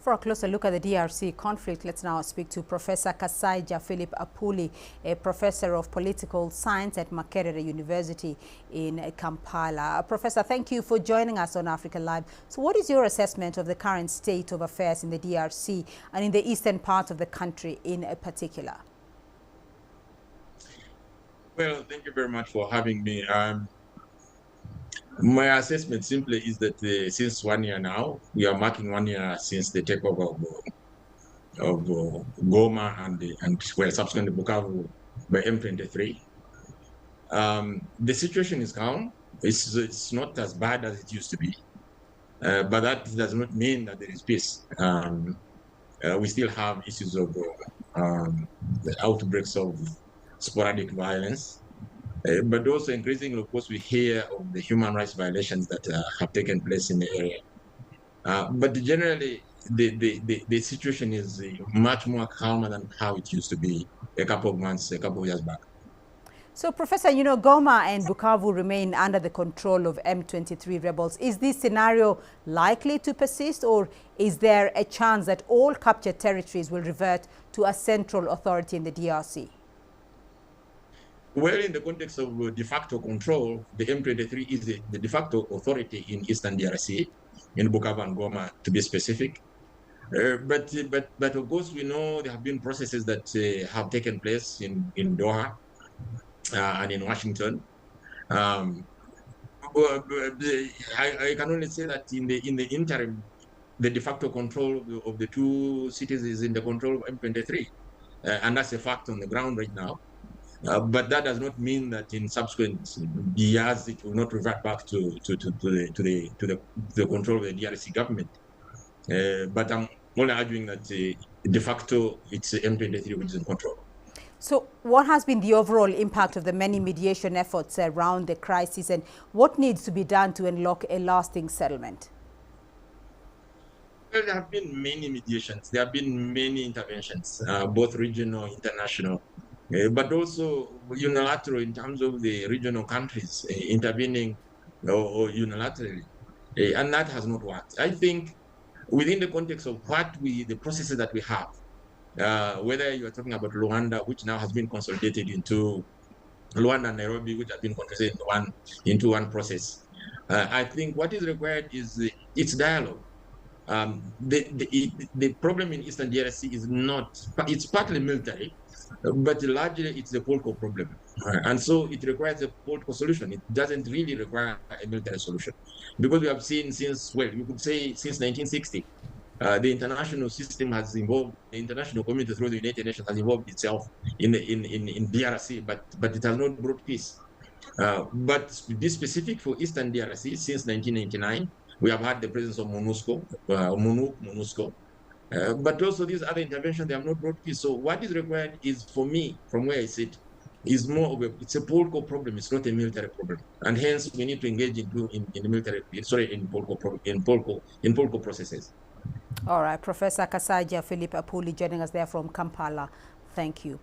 For a closer look at the DRC conflict, let's now speak to Professor Kasaija Phillip Apuuli, a professor of political science at Makerere University in Kampala. Professor, thank you for joining us on Africa Live. So what is your assessment of the current state of affairs in the DRC and in the eastern part of the country in particular? Well, thank you very much for having me. My assessment simply is that since 1 year now, we are marking 1 year since the takeover of Goma and subsequently Bukavu by M23. The situation is calm. It's not as bad as it used to be, but that does not mean that there is peace. We still have issues of the outbreaks of sporadic violence. But also increasingly, of course, we hear of the human rights violations that have taken place in the area. But generally, the situation is much more calmer than how it used to be a couple of years back. So, Professor, you know, Goma and Bukavu remain under the control of M23 rebels. Is this scenario likely to persist, or is there a chance that all captured territories will revert to a central authority in the DRC? Well, in the context of de facto control, the M23 is the de facto authority in Eastern DRC, in Bukavu and Goma, to be specific. But of course, we know there have been processes that have taken place in Doha and in Washington. I can only say that in the interim, the de facto control of the two cities is in the control of M23, and that's a fact on the ground right now. But that does not mean that in subsequent years it will not revert back to the control of the DRC government. But I'm only arguing that de facto it's M23 which is in control. So what has been the overall impact of the many mediation efforts around the crisis, and what needs to be done to unlock a lasting settlement? Well, there have been many mediations. There have been many interventions, both regional, international. But also unilateral in terms of the regional countries intervening or unilaterally, and that has not worked. I think within the context of the processes that we have, whether you are talking about Rwanda, which now has been consolidated into Rwanda and Nairobi, which has been consolidated into one process, I think what is required is it's dialogue. The problem in Eastern DRC is it's partly military, but largely it's the political problem. And so it requires a political solution. It doesn't really require a military solution. Because we have seen since 1960, the international system has involved, the international community through the United Nations has involved itself in DRC, but it has not brought peace. But to be specific for Eastern DRC, since 1999, we have had the presence of MONUSCO, but also these other interventions, they have not brought peace. So what is required is, for me, from where I sit, is more of it's a political problem. It's not a military problem, and hence we need to engage in political processes. All right, Professor Kasaija Phillip Apuuli joining us there from Kampala. Thank you.